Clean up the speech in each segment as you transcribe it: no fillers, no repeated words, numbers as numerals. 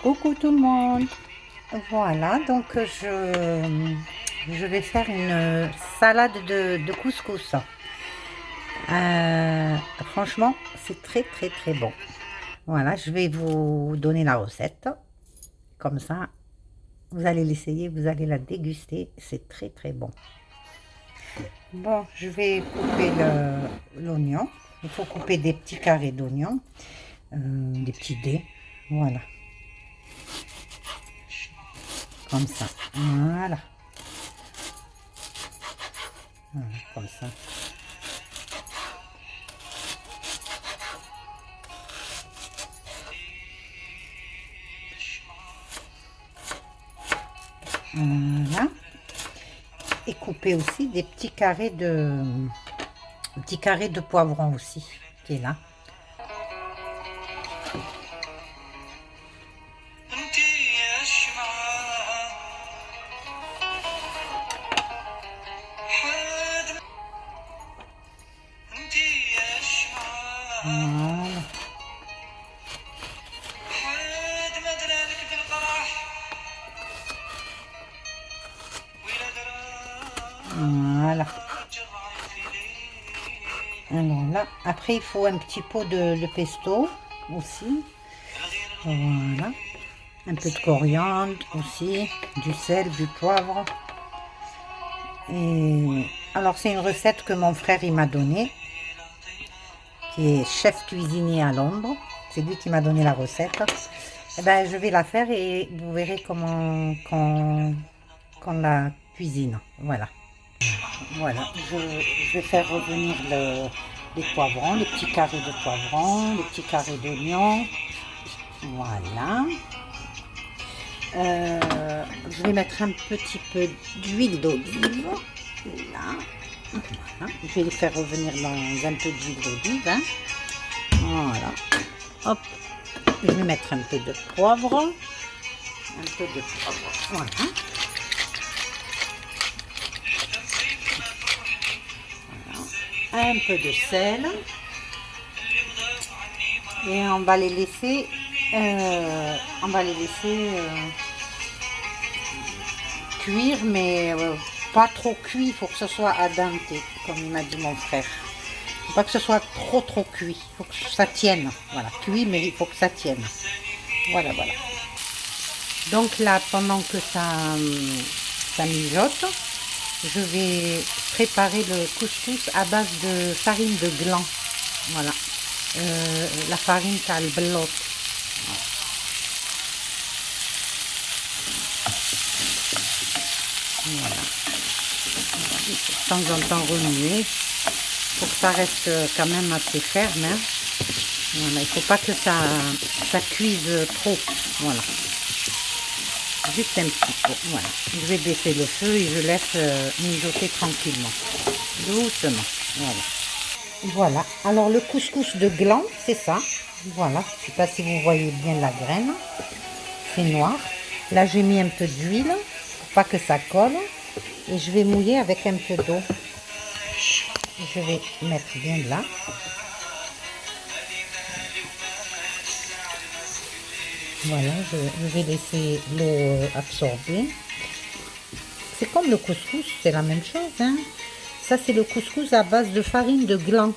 Coucou tout le monde. Voilà, donc je vais faire une salade de couscous. Franchement, c'est très très très bon. Voilà, je vais vous donner la recette. Comme ça, vous allez l'essayer, vous allez la déguster. C'est très très bon. Bon, je vais couper l'oignon. Il faut couper des petits carrés d'oignon, des petits dés. Voilà, comme ça. Voilà, voilà, comme ça. Voilà. Et couper aussi des petits carrés de poivron aussi, qui est là. Voilà. Voilà. Alors là, après il faut un petit pot de pesto aussi. Voilà. Un peu de coriandre aussi, du sel, du poivre. Et alors c'est une recette que mon frère il m'a donnée, qui est chef cuisinier à Londres. C'est lui qui m'a donné la recette. Eh ben, je vais la faire et vous verrez comment qu'on la cuisine. Voilà. Voilà. Je vais faire revenir les poivrons, les petits carrés de poivrons, les petits carrés d'oignons. Voilà. Je vais mettre un petit peu d'huile d'olive. Là. Voilà. Je vais les faire revenir dans un peu d'huile d'olive. Hein. Voilà. Hop. Je vais mettre un peu de poivre. Un peu de poivre. Voilà. Un peu de sel. Et on va les laisser, cuire, mais pas trop cuit. Il faut que ce soit al dente, comme il m'a dit mon frère. Il faut pas que ce soit trop cuit. Il faut que ça tienne. Voilà, cuit, mais il faut que ça tienne. Voilà, voilà. Donc là, pendant que ça mijote, je vais préparer le couscous à base de farine de gland. Voilà. La farine talbelot. Voilà. De temps en temps remuer pour que ça reste quand même assez ferme. Hein. Voilà. Il ne faut pas que ça cuise trop. Voilà. Juste un petit peu. Voilà. Je vais baisser le feu et je laisse mijoter tranquillement. Doucement. Voilà. Voilà. Alors le couscous de gland, c'est ça. Voilà. Je ne sais pas si vous voyez bien la graine. C'est noir. Là, j'ai mis un peu d'huile pour pas que ça colle. Et je vais mouiller avec un peu d'eau. Je vais mettre bien là. Voilà, je vais laisser l'eau absorber. C'est comme le couscous, c'est la même chose. Hein. Ça, c'est le couscous à base de farine de gland.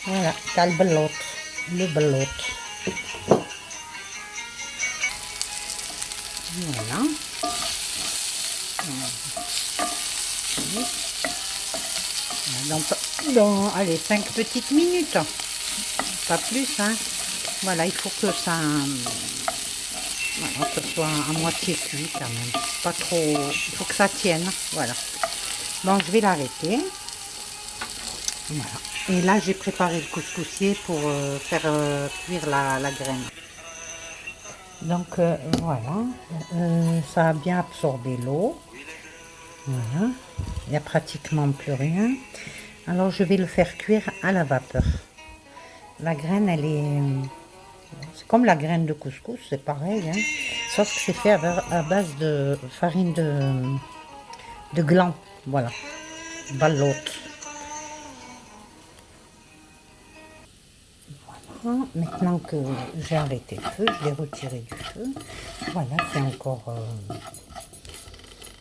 Voilà, t'as le belot. Le belot. Voilà. Dans allez, 5 petites minutes. Pas plus, hein. Voilà, il faut que ça... Voilà, que ce soit à moitié cuit quand même. Pas trop... Il faut que ça tienne. Voilà. Bon, je vais l'arrêter. Voilà. Et là, j'ai préparé le couscoussier pour faire cuire la graine. Donc, voilà. Ça a bien absorbé l'eau. Voilà. Il n'y a pratiquement plus rien. Alors, je vais le faire cuire à la vapeur. La graine, elle est... C'est comme la graine de couscous, c'est pareil. Hein. Sauf que c'est fait à base de farine de gland. Voilà. Ballotte. Voilà. Maintenant que j'ai arrêté le feu, je l'ai retiré du feu. Voilà, c'est encore...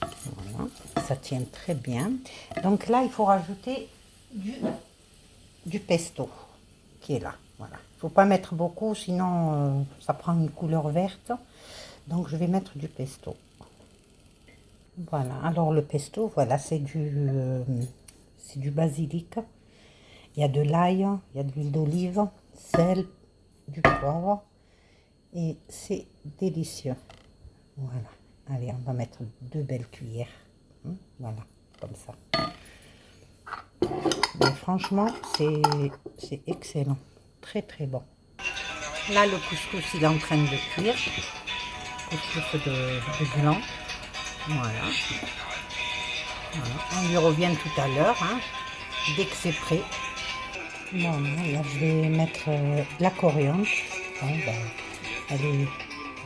voilà, ça tient très bien. Donc là, il faut rajouter du pesto qui est là. Voilà. Il ne faut pas mettre beaucoup, sinon ça prend une couleur verte. Donc je vais mettre du pesto. Voilà, alors le pesto, voilà, c'est du basilic. Il y a de l'ail, il y a de l'huile d'olive, sel, du poivre. Et c'est délicieux. Voilà. Allez, on va mettre 2 belles cuillères. Voilà, comme ça. Mais franchement, c'est excellent. Très, très bon. Là, le couscous, il est en train de cuire. Couscous de blanc. Voilà. Voilà. On lui revient tout à l'heure, hein, dès que c'est prêt. Bon, là, je vais mettre de la coriandre. Bon, ben,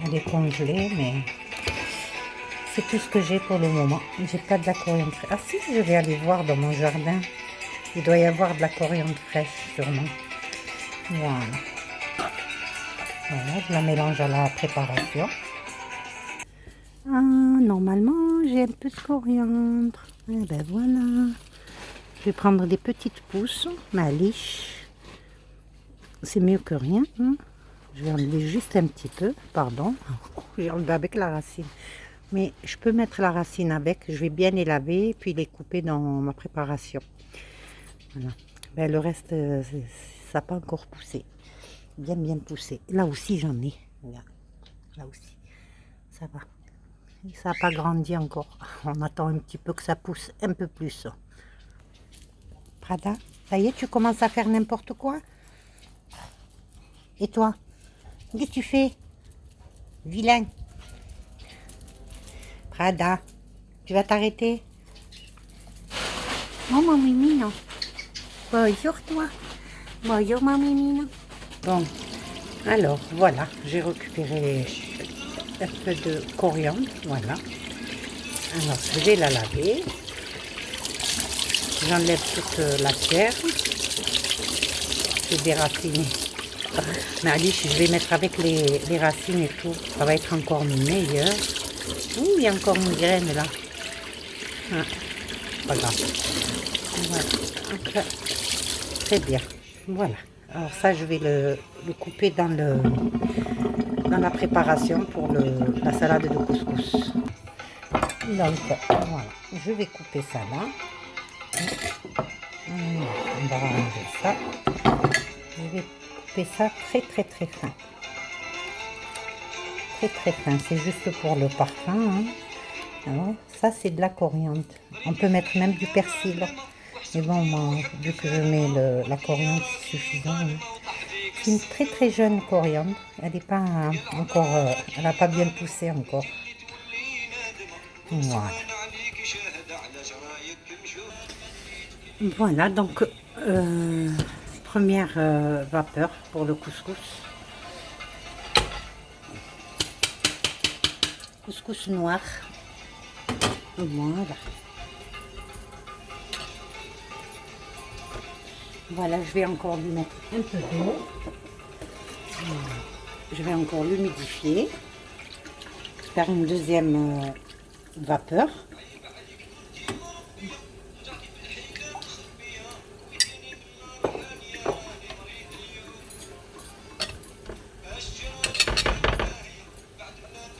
elle est congelée, mais c'est tout ce que j'ai pour le moment. J'ai pas de la coriandre fraîche. Ah si, je vais aller voir dans mon jardin. Il doit y avoir de la coriandre fraîche, sûrement. Voilà. Voilà, je la mélange à la préparation. Ah, normalement, j'ai un peu de coriandre. Et ben voilà. Je vais prendre des petites pousses, ma liche. C'est mieux que rien. Hein. Je vais enlever juste un petit peu, pardon. J'ai enlevé avec la racine. Mais je peux mettre la racine avec. Je vais bien les laver, puis les couper dans ma préparation. Voilà. Ben, le reste, ça n'a pas encore poussé. Bien poussé. Là aussi, j'en ai. Regarde. Là aussi. Ça va. Et ça n'a pas grandi encore. On attend un petit peu que ça pousse un peu plus. Prada, ça y est, tu commences à faire n'importe quoi? Et toi? Qu'est-ce que tu fais? Vilain. Prada, tu vas t'arrêter? Oh, ma mimine. Bonjour, toi. Bonjour, ma mimine. Bon, alors, voilà, j'ai récupéré un peu de coriandre, voilà. Alors, je vais la laver. J'enlève toute la terre. Je vais déraciner. Mais Alice, je vais mettre avec les racines et tout. Ça va être encore meilleur. Ouh, il y a encore une graine là. Ah, pas grave. Voilà. Donc, très bien. Voilà. Alors ça, je vais le couper dans la préparation pour la salade de couscous. Donc, voilà. Je vais couper ça là. On va ranger ça. Je vais couper ça très fin. Très fin. C'est juste pour le parfum. Hein. Alors, ça, c'est de la coriandre. On peut mettre même du persil. Mais bon, moi, vu que je mets la coriandre, c'est suffisant. Hein. C'est une très jeune coriandre. Elle n'est pas encore... elle n'a pas bien poussé encore. Voilà. Voilà, donc, première vapeur pour le couscous. Couscous noir. Voilà. Voilà, je vais encore lui mettre un peu d'eau. Je vais encore l'humidifier. Faire une deuxième vapeur.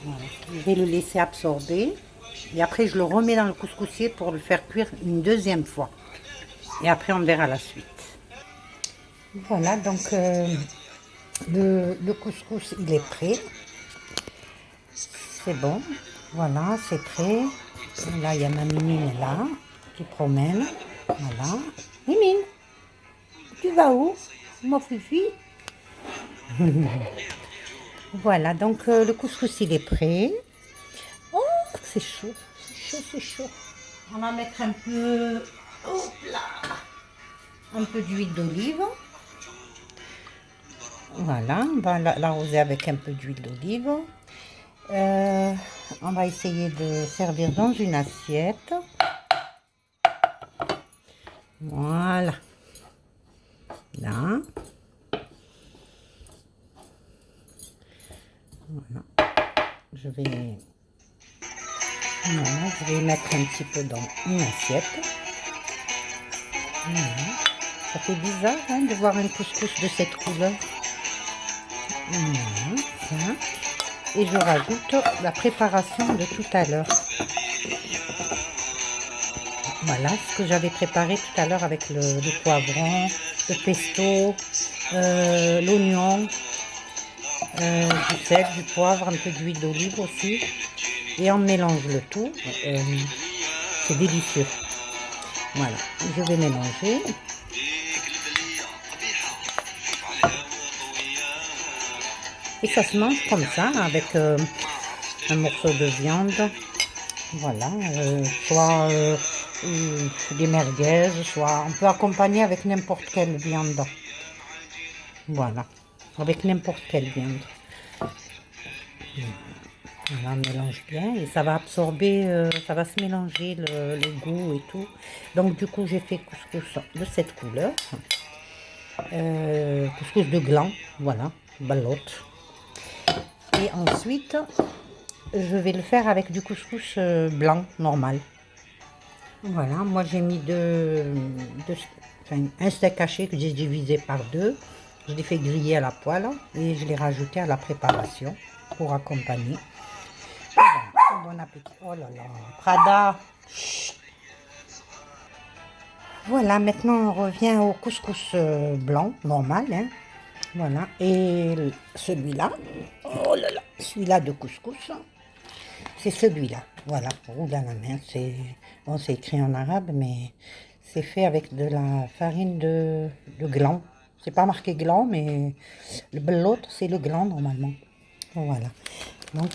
Voilà. Je vais le laisser absorber. Et après, je le remets dans le couscoussier pour le faire cuire une deuxième fois. Et après, on verra la suite. Voilà, donc le couscous, il est prêt. C'est bon. Voilà, c'est prêt. Là, il y a ma Mimine là, qui promène. Voilà. Mimine, tu vas où, mon fifi? Voilà, donc le couscous, il est prêt. Oh, c'est chaud. C'est chaud. On va mettre un peu... Hop là, un peu d'huile d'olive. Voilà, on va l'arroser avec un peu d'huile d'olive. On va essayer de servir dans une assiette. Voilà. Là. Voilà. Je vais mettre un petit peu dans une assiette. Voilà. Ça fait bizarre hein, de voir un couscous de cette couleur. Voilà, ça. Et je rajoute la préparation de tout à l'heure. Voilà ce que j'avais préparé tout à l'heure avec le poivron, le pesto, l'oignon, du sel, du poivre, un peu d'huile d'olive aussi. Et on mélange le tout. C'est délicieux. Voilà, je vais mélanger. Et ça se mange comme ça, avec un morceau de viande. Voilà, soit des merguez, soit on peut accompagner avec n'importe quelle viande. Voilà, avec n'importe quelle viande. Voilà, on mélange bien et ça va absorber, ça va se mélanger le goût et tout. Donc du coup, j'ai fait couscous de cette couleur. Couscous de gland, voilà, balotte. Et ensuite, je vais le faire avec du couscous blanc normal. Voilà, moi j'ai mis un steak haché que j'ai divisé par deux. Je l'ai fait griller à la poêle et je l'ai rajouté à la préparation pour accompagner. Voilà, bon appétit. Oh là là, Prada. Chut. Voilà, maintenant on revient au couscous blanc normal. Hein. Voilà, et celui-là, oh là là, celui-là de couscous, c'est celui-là. Voilà, roule à la main. Bon, c'est écrit en arabe, mais c'est fait avec de la farine de gland. C'est pas marqué gland, mais l'autre, c'est le gland normalement. Voilà. Donc,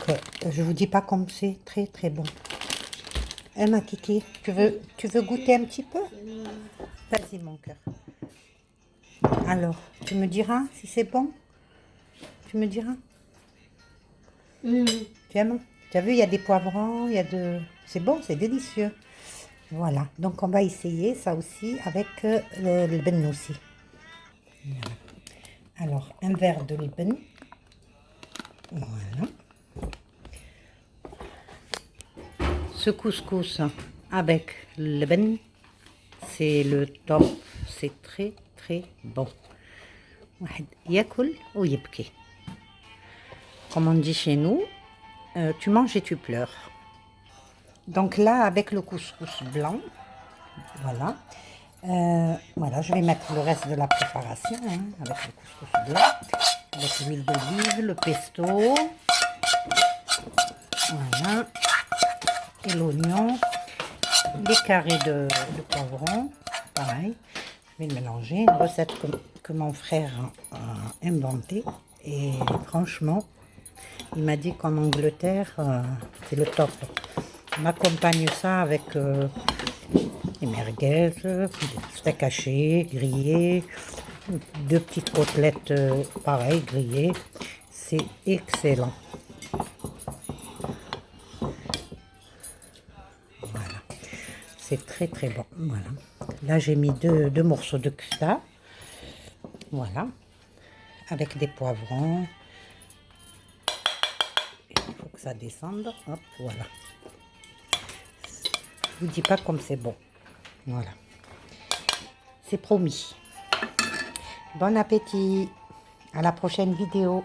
je vous dis pas comme c'est très très bon. Hein, ma Kiki, tu veux goûter un petit peu? Vas-y, mon cœur. Alors, tu me diras si c'est bon? Tu me diras? Tu aimes? Tu as vu, il y a des poivrons, il y a de... C'est bon, c'est délicieux. Voilà, donc on va essayer ça aussi avec le ben aussi. Voilà. Alors, un verre de ben. Voilà. Ce couscous avec le ben, c'est le top. C'est très très bon. واحد ياكل ويبكي. Comme on dit chez nous, tu manges et tu pleures. Donc là, avec le couscous blanc, voilà. Voilà, je vais mettre le reste de la préparation hein, avec le couscous blanc, avec l'huile d'olive, le pesto, voilà, et l'oignon, les carrés de poivron, pareil. Je vais le mélanger, une recette que mon frère a inventée et franchement, il m'a dit qu'en Angleterre, c'est le top. On accompagne ça avec des merguez, des steaks hachés, grillés, deux petites côtelettes pareil, grillées. C'est excellent. Voilà. C'est très très bon. Voilà. Là, j'ai mis deux morceaux de kfta. Voilà. Avec des poivrons. Il faut que ça descende. Hop, voilà. Je vous dis pas comme c'est bon. Voilà. C'est promis. Bon appétit. À la prochaine vidéo.